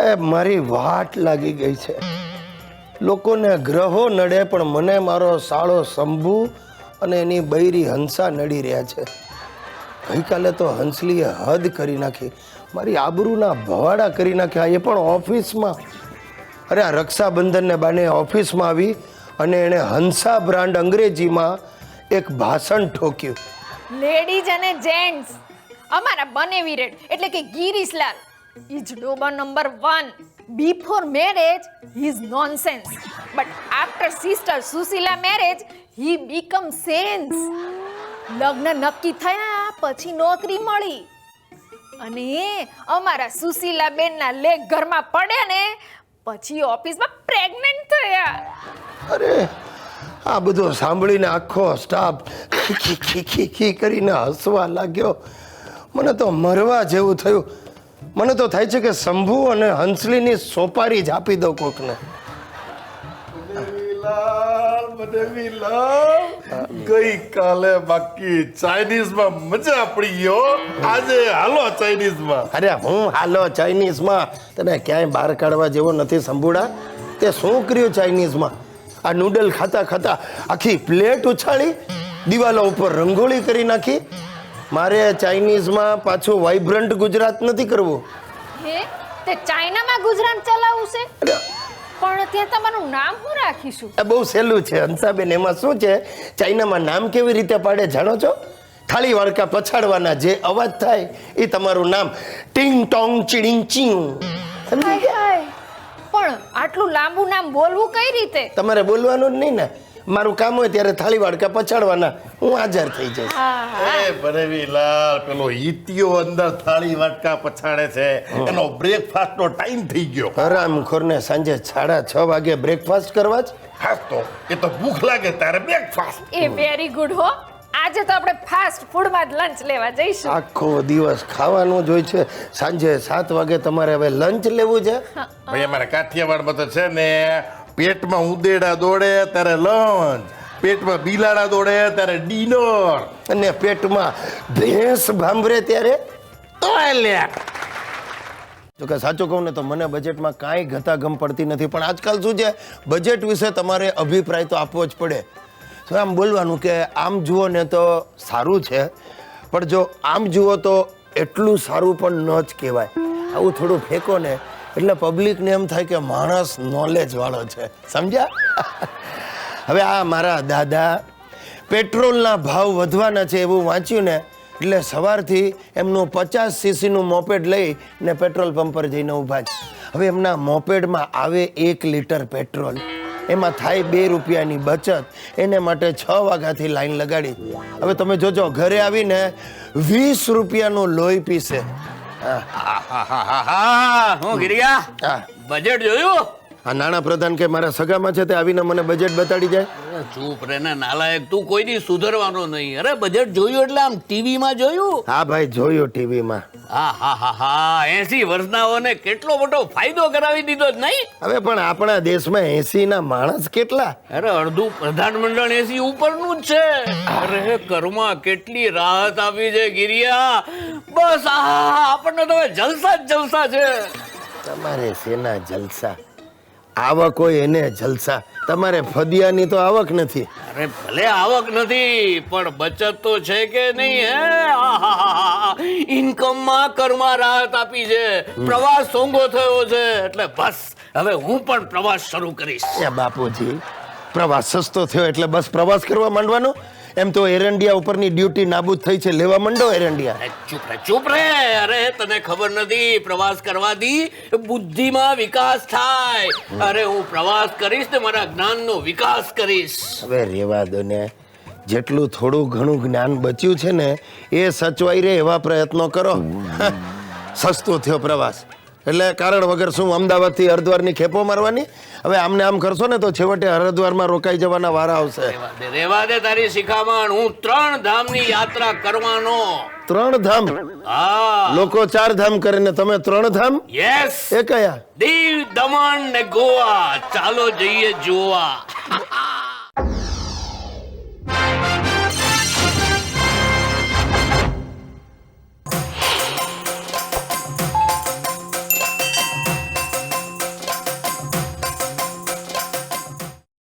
સાહેબ મારી વાટ લાગી ગઈ છે. લોકોને ગ્રહો નડે પણ મને મારો સાળો શંભુ અને એની બૈરી હંસા નડી રહ્યા છે. ગઈકાલે તો હંસલીએ હદ કરી નાખી, મારી આબરૂના ભવાડા કરી નાખ્યા, એ પણ ઓફિસમાં. અરે આ રક્ષાબંધનને બાને ઓફિસમાં આવી અને એણે હંસા બ્રાન્ડ અંગ્રેજીમાં એક ભાષણ ઠોક્યું. લેડીઝ અને જેન્ટ્સ, અમારા બનેવી રેડ એટલે કે ગિરીશલાલ ઇઝ ડોબા number 1. Before marriage he is nonsense, but after sister Sushila marriage he become sense. લગ્ન નક્કી થયા પછી નોકરી મળી અને અમારા સુશીલા બેનના લેગ ઘરમાં પડે ને પછી ઓફિસમાં પ્રેગ્નન્ટ થયા. અરે આ બધું સાંભળીને આખો સ્ટાફ ખી કરીને હસવા લાગ્યો. મને તો મરવા જેવું થયું. મને તો થાય છે કે શંભુ અને હંસલીની સોપારી જ આપી દો કોકને. ગઈકાલે બાકી ચાઇનીઝમાં મજા પડી ગયો, આજે હાલો ચાઇનીઝમાં. અરે હું હાલો ચાઇનીઝમાં, તને ક્યાંય બહાર કાઢવા જેવો નથી શંભુડા. તે શું કર્યું ચાઇનીઝમાં? આ નૂડલ ખાતા ખાતા આખી પ્લેટ ઉછાળી, દિવાલો ઉપર રંગોળી કરી નાખી. મારે ચાઇનીઝમાં પાછું વાઇબ્રન્ટ ગુજરાત નથી કરવું. હે તે ચાઇનામાં ગુજરાત ચલાવવું છે? પણ ત્યાં તમારું નામ શું રાખીશું? બહુ સહેલું છે હંસાબેન. એમાં શું છે, ચાઇનામાં નામ કેવી રીતે પાડે જાણો છો? થાળી વાડકા પછાડવાના જે અવાજ થાય એ તમારું નામ. ટિંગ ટોંગ ચીડિંગ ચીંગ. સમજી ગયા? પણ આટલું લાંબુ નામ બોલવું કઈ રીતે? તમારે બોલવાનું જ નહીં ને. મારું કામ હોય ત્યારે થાળી વાડકા પછાડવાના, હું હાજર થઈ જઈશ. એ બનેવીલાલ, પેલો ઈતિયો અંદર થાળી વાટકા પછાડે છે, એનો બ્રેકફાસ્ટ નો ટાઈમ થઈ ગયો. હરામખોરને સાંજે 6:30 વાગે બ્રેકફાસ્ટ કરવા જ? હા તો એ તો ભૂખ લાગે ત્યારે બ્રેકફાસ્ટ. એ વેરી ગુડ હો. આજે તો આપણે ફાસ્ટ ફૂડમાં જ લંચ લેવા જઈશું. આખો દિવસ ખાવાનું જ હોય છે, સાંજે 7 વાગે તમારે હવે લંચ લેવું છે? ભાઈ અમારે કાઠિયાવાડમાં તો છે ને, પેટમાં ઉદેડા દોડે ત્યારે લંચ, પેટમાં બિલાડા દોડે ત્યારે ડિનર, અને પેટમાં ભેંસ ભાંભરે ત્યારે ટોયલેટ. જો કે સાચું કહું ને તો મને બજેટમાં કાંઈ ગતાગમ પડતી નથી, પણ આજકાલ શું છે, બજેટ વિશે તમારે અભિપ્રાય તો આપવો જ પડે. તો આમ બોલવાનું કે આમ જુઓ ને તો સારું છે, પણ જો આમ જુઓ તો એટલું સારું પણ ન જ કહેવાય. આવું થોડું ફેંકો ને એટલે પબ્લિકને એમ થાય કે માણસ નોલેજ વાળો છે. સમજ્યા? હવે આ મારા દાદા પેટ્રોલના ભાવ વધવાના છે એવું વાંચ્યું ને એટલે સવારથી એમનું 50 સીસીનું મોપેડ લઈને પેટ્રોલ પંપ પર જઈને ઊભા છે. હવે એમના મોપેડમાં આવે 1 લીટર પેટ્રોલ, એમાં થાય 2 રૂપિયાની બચત. એને માટે 6 વાગ્યાથી લાઈન લગાડી. હવે તમે જોજો ઘરે આવીને 20 રૂપિયાનું લોહી પીશે. હું ગિરિયા બજેટ જોયું? આ નાણાં પ્રધાન કે મારા સગામાં છે તે આવીને મને બજેટ બતાડી જાય. ચૂપ રે ને નાલાયક, તું કોઈ દી સુધરવાનો નહીં. અરે બજેટ જોયું એટલે આમ ટીવીમાં જોયું? હા ભાઈ જોયું ટીવીમાં. હા 80 વર્ષનાઓને કેટલો મોટો ફાયદો કરાવી દીધો જ નહીં? હવે પણ આપણા દેશમાં 80 ના માણસ કેટલા? અરે અડધું પ્રધાનમંડળ 80 ઉપરનું જ છે. અરે કરમાં કેટલી રાહત આપી છે ગિરિયા. બસ આપણને તો જલસા જ જલસા છે. તમારે સેના જલસા, આવક હોય એને જલસા. તમારે ફદિયાની તો આવક નથી. અરે ભલે આવક નથી પણ બચત તો છે કે નહીં? હે ઇન્કમમાં કરમાં રાહત આપી છે. પ્રવાસ સોંગો થયો છે એટલે બસ હવે હું પણ પ્રવાસ શરૂ કરીશ. એ બાપુજી, પ્રવાસ સસ્તો થયો એટલે બસ પ્રવાસ કરવા માંડવાનો? એમ તો એરંડિયા ઉપરની ડ્યુટી નાબૂદ થઈ છે, લેવા માંડો એરંડિયા. ચૂપ રે. અરે તને ખબર નથી, પ્રવાસ કરવાથી બુદ્ધિમાં વિકાસ થાય. અરે હું પ્રવાસ કરીશ ને મારા જ્ઞાનનો વિકાસ કરીશ. હવે રેવા દો ને. જેટલું થોડું ઘણું જ્ઞાન બચ્યું છે ને એ સચવાઈ રહે એવા પ્રયત્નો કરો. સસ્તો થયો પ્રવાસ એટલે કારણ વગર શું અમદાવાદથી હરિદ્વારની ખેપો મારવાની? હવે આમને આમ કરશો ને તો છેવટે હરિદ્વારમાં રોકાઈ જવાના વારા આવશે. રેવા દે તારી શિખામણ. હું 3 ધામની યાત્રા કરવાનો. 3 ધામ? હા. લોકો 4 ધામ કરે ને તમે 3 ધામ? યસ. એ કયા? દીવ, દમણ ને ગોવા. ચાલો જઈએ જોવા.